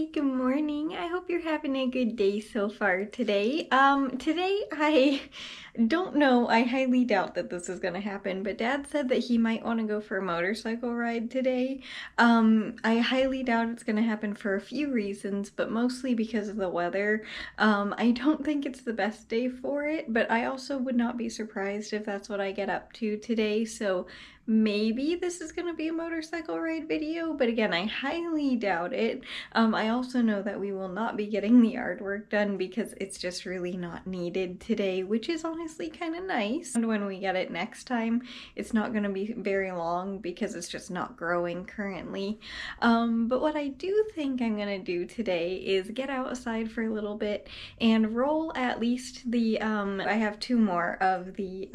Hi, good morning. I hope you're having a good day so far today. Today I don't know, I highly doubt that this is gonna happen, but Dad said that he might want to go for a motorcycle ride today. I highly doubt it's gonna happen for a few reasons, but mostly because of the weather. I don't think it's the best day for it, but I also would not be surprised if that's what I get up to today, so maybe this is gonna be a motorcycle ride video, but again, I highly doubt it. I also know that we will not be getting the artwork done because it's just really not needed today, which is honestly kind of nice. And when we get it next time, it's not going to be very long because it's just not growing currently. But what I do think I'm going to do today is get outside for a little bit and roll at least the, I have two more of the,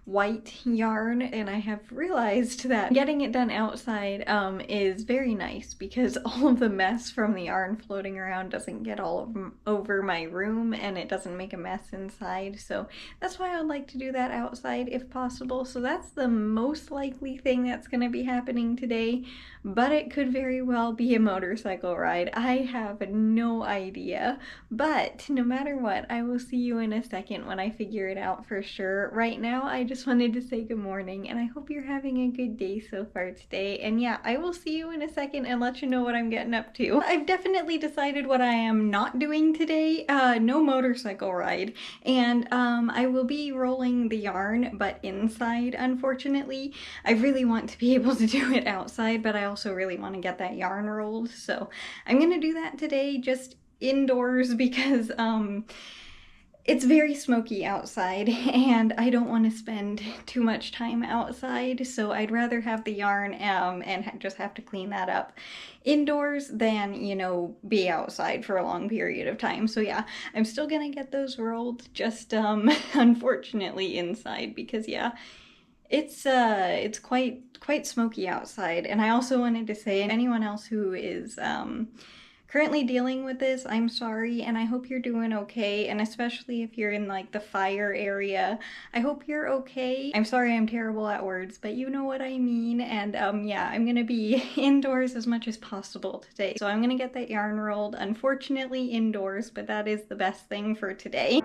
white yarn, and I have realized that getting it done outside is very nice because all of the mess from the yarn floating around doesn't get all over my room and it doesn't make a mess inside, so that's why I would like to do that outside if possible. So that's the most likely thing that's going to be happening today, but it could very well be a motorcycle ride. I have no idea, but no matter what, I will see you in a second when I figure it out for sure. Right now, I just wanted to say good morning, and I hope you're having a good day so far today. And yeah, I will see you in a second and let you know what I'm getting up to. I've definitely decided what I am not doing today. No motorcycle ride. And I will be rolling the yarn, but inside, unfortunately. I really want to be able to do it outside, but I also really want to get that yarn rolled. So I'm gonna do that today, just indoors, because it's very smoky outside and I don't want to spend too much time outside, so I'd rather have the yarn and just have to clean that up indoors than, you know, be outside for a long period of time. So yeah, I'm still gonna get those rolled, just unfortunately inside, because yeah, it's quite smoky outside. And I also wanted to say, anyone else who is currently dealing with this, I'm sorry, and I hope you're doing okay, and especially if you're in like the fire area, I hope you're okay. I'm sorry I'm terrible at words, but you know what I mean. And yeah, I'm gonna be indoors as much as possible today, so I'm gonna get that yarn rolled, unfortunately indoors, but that is the best thing for today.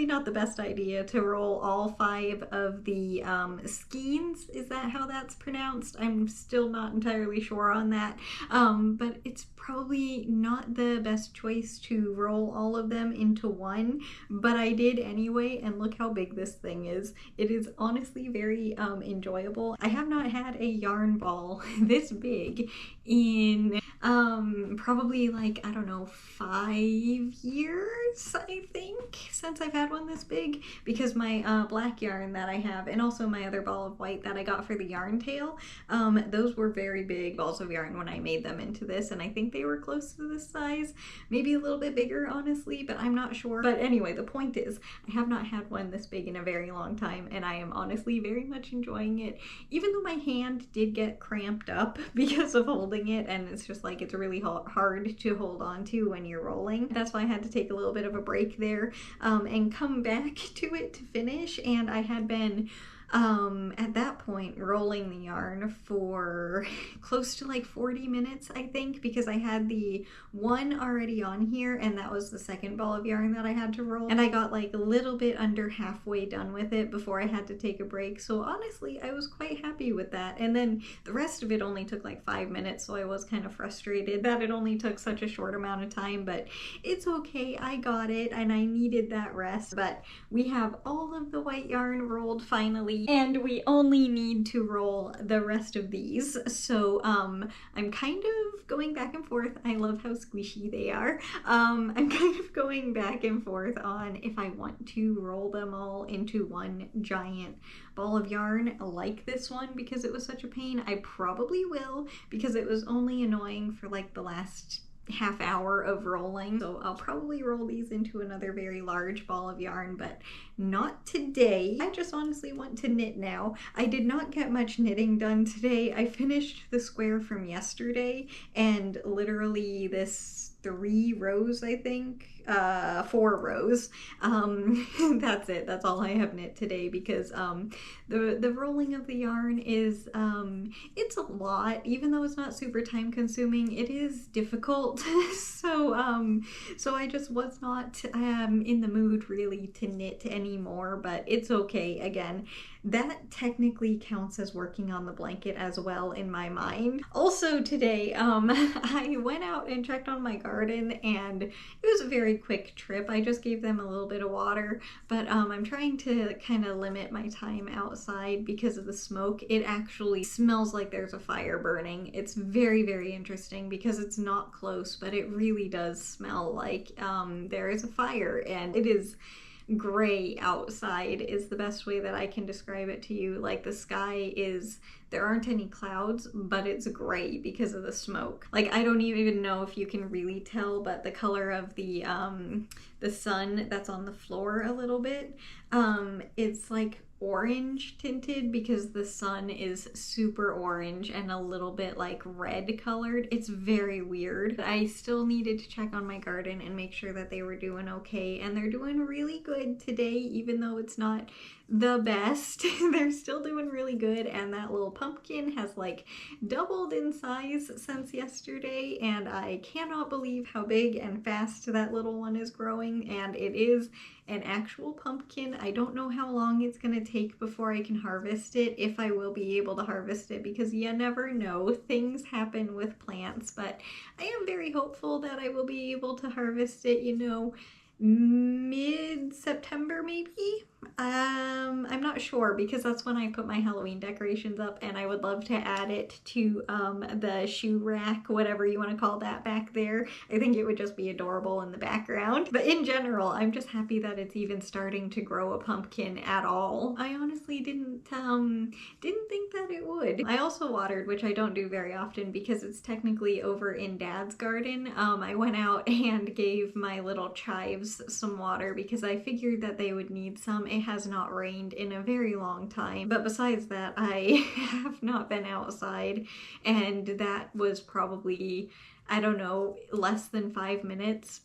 Not the best idea to roll all 5 of the skeins. Is that how that's pronounced? I'm still not entirely sure on that, but it's probably not the best choice to roll all of them into one, but I did anyway, and look how big this thing is. It is honestly very enjoyable. I have not had a yarn ball this big in probably, like, I don't know, 5 years, I think, since I've had one this big, because my black yarn that I have, and also my other ball of white that I got for the yarn tail, those were very big balls of yarn when I made them into this, and I think they were close to this size, maybe a little bit bigger, honestly, but I'm not sure. But anyway, the point is, I have not had one this big in a very long time, and I am honestly very much enjoying it, even though my hand did get cramped up because of holding it, and it's just like, it's really hard to hold on to when you're rolling. That's why I had to take a little bit of a break there and come back to it to finish. And I had been At that point, rolling the yarn for close to like 40 minutes, I think, because I had the one already on here and that was the second ball of yarn that I had to roll. And I got like a little bit under halfway done with it before I had to take a break. So honestly, I was quite happy with that. And then the rest of it only took like 5 minutes, so I was kind of frustrated that it only took such a short amount of time, but it's okay. I got it and I needed that rest. But we have all of the white yarn rolled finally, and we only need to roll the rest of these. So I'm kind of going back and forth. I love how squishy they are. I'm kind of going back and forth on if I want to roll them all into one giant ball of yarn like this one because it was such a pain. I probably will because it was only annoying for like the last half hour of rolling. So I'll probably roll these into another very large ball of yarn, but not today. I just honestly want to knit now. I did not get much knitting done today. I finished the square from yesterday and literally this 3 rows, I think, 4 rows. That's it. That's all I have knit today because the rolling of the yarn is it's a lot. Even though it's not super time consuming, it is difficult. So I just was not in the mood really to knit anymore, but it's okay. Again, that technically counts as working on the blanket as well in my mind. Also today, I went out and checked on my garden and it was a very quick trip. I just gave them a little bit of water, but I'm trying to kind of limit my time outside because of the smoke. It actually smells like there's a fire burning. It's very, very interesting because it's not close, but it really does smell like there is a fire, and it is gray outside is the best way that I can describe it to you. Like the sky is, there aren't any clouds, but it's gray because of the smoke. Like I don't even know if you can really tell, but the color of the sun that's on the floor a little bit, it's like orange tinted because the sun is super orange and a little bit like red colored. It's very weird. I still needed to check on my garden and make sure that they were doing okay, and they're doing really good today, even though it's not the best. They're still doing really good, and that little pumpkin has like doubled in size since yesterday, and I cannot believe how big and fast that little one is growing, and it is an actual pumpkin. I don't know how long it's gonna take before I can harvest it, if I will be able to harvest it, because you never know, things happen with plants, but I am very hopeful that I will be able to harvest it, you know, mid-September maybe? I'm not sure because that's when I put my Halloween decorations up, and I would love to add it to the shoe rack, whatever you want to call that back there. I think it would just be adorable in the background. But in general, I'm just happy that it's even starting to grow a pumpkin at all. I honestly didn't think that it would. I also watered, which I don't do very often because it's technically over in Dad's garden. I went out and gave my little chives some water because I figured that they would need some. It has not rained in a very long time, but besides that, I have not been outside, and that was probably, I don't know, less than 5 minutes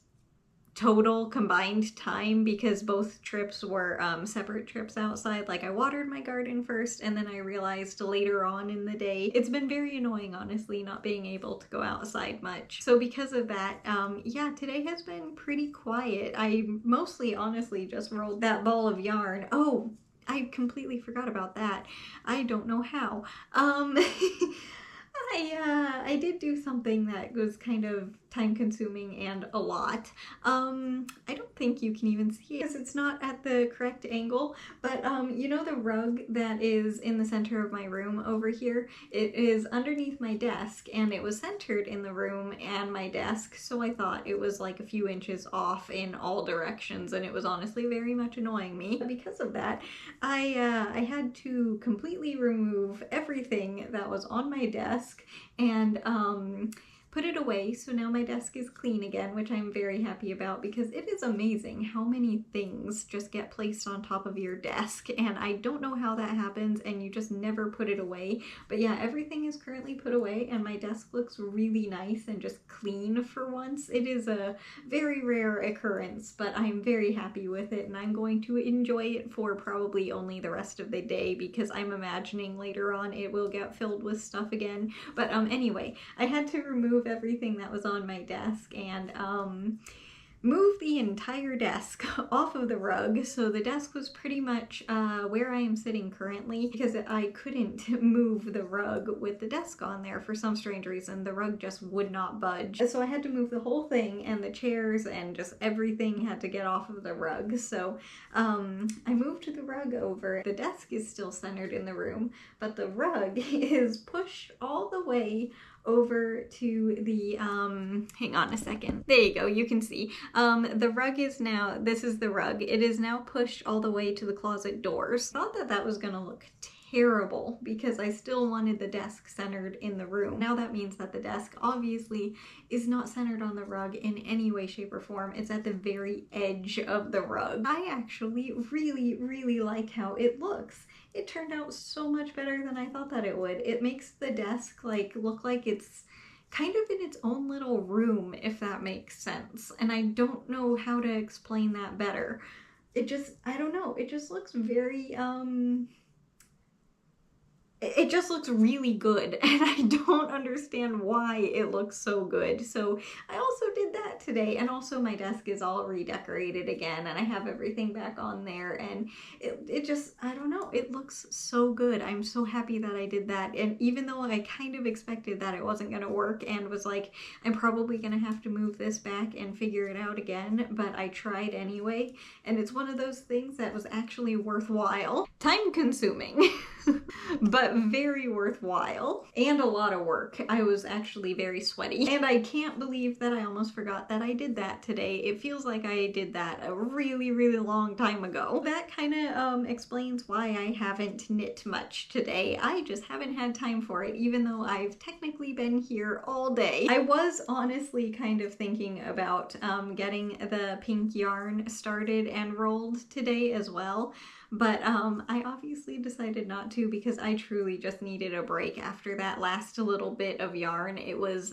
total combined time because both trips were separate trips outside. Like I watered my garden first, and then I realized later on in the day, it's been very annoying honestly not being able to go outside much. So because of that, yeah, today has been pretty quiet. I mostly honestly just rolled that ball of yarn. Oh, I completely forgot about that. I don't know how. I did do something that was kind of time consuming and a lot. I don't think you can even see it because it's not at the correct angle, but you know the rug that is in the center of my room over here? It is underneath my desk, and it was centered in the room and my desk, so I thought it was like a few inches off in all directions, and it was honestly very much annoying me. Because of that, I had to completely remove everything that was on my desk and put it away, so now my desk is clean again, which I'm very happy about because it is amazing how many things just get placed on top of your desk, and I don't know how that happens, and you just never put it away. But yeah, everything is currently put away and my desk looks really nice and just clean for once. It is a very rare occurrence, but I'm very happy with it, and I'm going to enjoy it for probably only the rest of the day because I'm imagining later on it will get filled with stuff again. But anyway, I had to remove everything that was on my desk and move the entire desk off of the rug. So the desk was pretty much where I am sitting currently because I couldn't move the rug with the desk on there for some strange reason. The rug just would not budge. So I had to move the whole thing, and the chairs and just everything had to get off of the rug. So I moved the rug over. The desk is still centered in the room, but the rug is pushed all the way over to the, hang on a second. There you go, you can see. The rug is now, this is the rug. It is now pushed all the way to the closet doors. Thought that that was gonna look terrible because I still wanted the desk centered in the room. Now that means that the desk obviously is not centered on the rug in any way, shape, or form. It's at the very edge of the rug. I actually really like how it looks. It turned out so much better than I thought that it would. It makes the desk like look like it's kind of in its own little room, if that makes sense. And I don't know how to explain that better. It just, I don't know, it just looks very, it just looks really good, and I don't understand why it looks so good. So I also did that today, and also my desk is all redecorated again, and I have everything back on there, and it just, I don't know, it looks so good. I'm so happy that I did that, and even though I kind of expected that it wasn't gonna work and was like, I'm probably gonna have to move this back and figure it out again, but I tried anyway, and it's one of those things that was actually worthwhile. Time consuming, but very worthwhile, and a lot of work. I was actually very sweaty, and I can't believe that I almost forgot that I did that today. It feels like I did that a really long time ago. That kind of explains why I haven't knit much today. I just haven't had time for it, even though I've technically been here all day. I was honestly kind of thinking about getting the pink yarn started and rolled today as well, but I obviously decided not to because I truly just needed a break after that last little bit of yarn. It was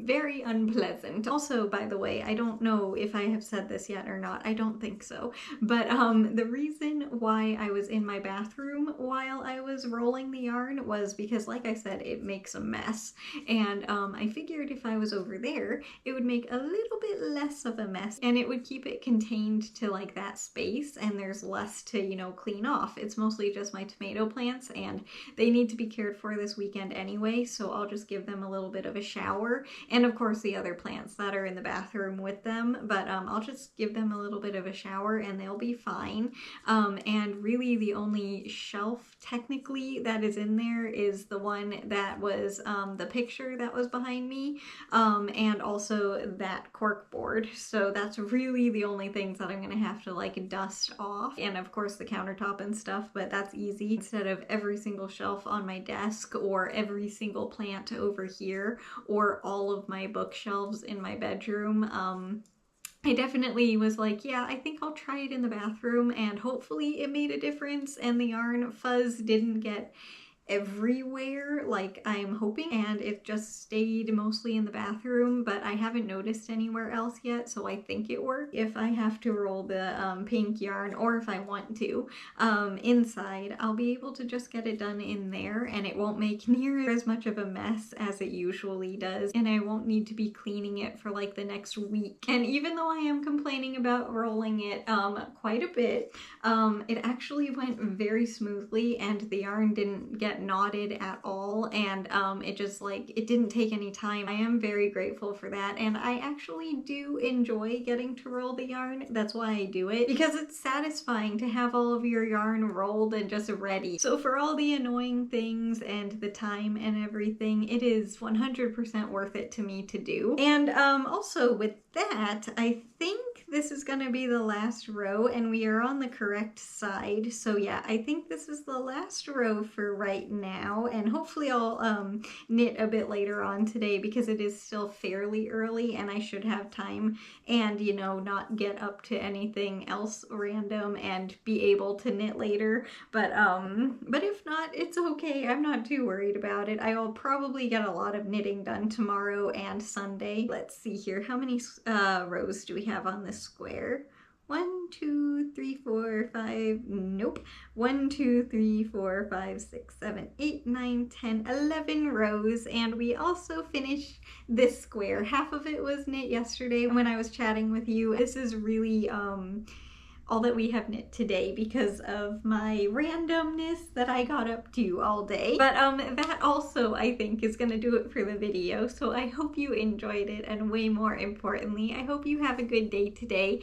very unpleasant. Also, by the way, I don't know if I have said this yet or not. I don't think so. But the reason why I was in my bathroom while I was rolling the yarn was because, like I said, it makes a mess. And I figured if I was over there, it would make a little bit less of a mess and it would keep it contained to like that space, and there's less to, you know, clean off. It's mostly just my tomato plants and they need to be cared for this weekend anyway, so I'll just give them a little bit of a shower, and of course the other plants that are in the bathroom with them, but I'll just give them a little bit of a shower and they'll be fine. And really the only shelf technically that is in there is the one that was the picture that was behind me, and also that cork board. So that's really the only things that I'm gonna have to like dust off, and of course the countertop and stuff, but that's easy instead of every single shelf on my desk or every single plant over here or all of my bookshelves in my bedroom. I definitely was like, yeah, I think I'll try it in the bathroom, and hopefully it made a difference and the yarn fuzz didn't get everywhere like I'm hoping, and it just stayed mostly in the bathroom, but I haven't noticed anywhere else yet, so I think it worked. If I have to roll the pink yarn, or if I want to inside, I'll be able to just get it done in there and it won't make near as much of a mess as it usually does, and I won't need to be cleaning it for like the next week. And even though I am complaining about rolling it quite a bit, it actually went very smoothly and the yarn didn't get knotted at all, and it just like, it didn't take any time. I am very grateful for that, and I actually do enjoy getting to roll the yarn. That's why I do it, because it's satisfying to have all of your yarn rolled and just ready. So for all the annoying things and the time and everything, it is 100% worth it to me to do. And also with that, I think this is gonna be the last row, and we are on the correct side. So yeah, I think this is the last row for right now, and hopefully I'll knit a bit later on today because it is still fairly early and I should have time and, you know, not get up to anything else random and be able to knit later. But if not, it's okay. I'm not too worried about it. I will probably get a lot of knitting done tomorrow and Sunday. Let's see here. How many rows do we have on this square? 1, 2, 3, 4, 5, nope. 1, 2, 3, 4, 5, 6, 7, 8, 9, 10, 11 rows. And we also finished this square. Half of it was knit yesterday when I was chatting with you. This is really all that we have knit today because of my randomness that I got up to all day. But that also, I think, is gonna do it for the video. So I hope you enjoyed it, and way more importantly, I hope you have a good day today.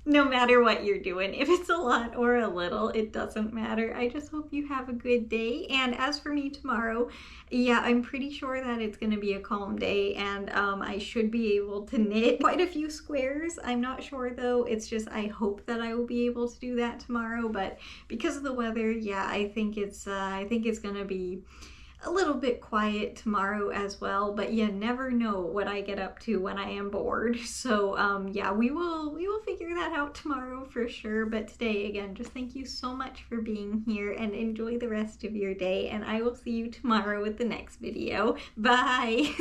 No matter what you're doing, if it's a lot or a little, it doesn't matter. I just hope you have a good day. And as for me tomorrow, yeah, I'm pretty sure that it's gonna be a calm day, and I should be able to knit quite a few squares. I'm not sure though. It's just I hope that I will be able to do that tomorrow, but because of the weather, yeah, I think it's gonna be a little bit quiet tomorrow as well, but you never know what I get up to when I am bored. So yeah, we will figure that out tomorrow for sure. But today, again, just thank you so much for being here, and enjoy the rest of your day, and I will see you tomorrow with the next video. Bye.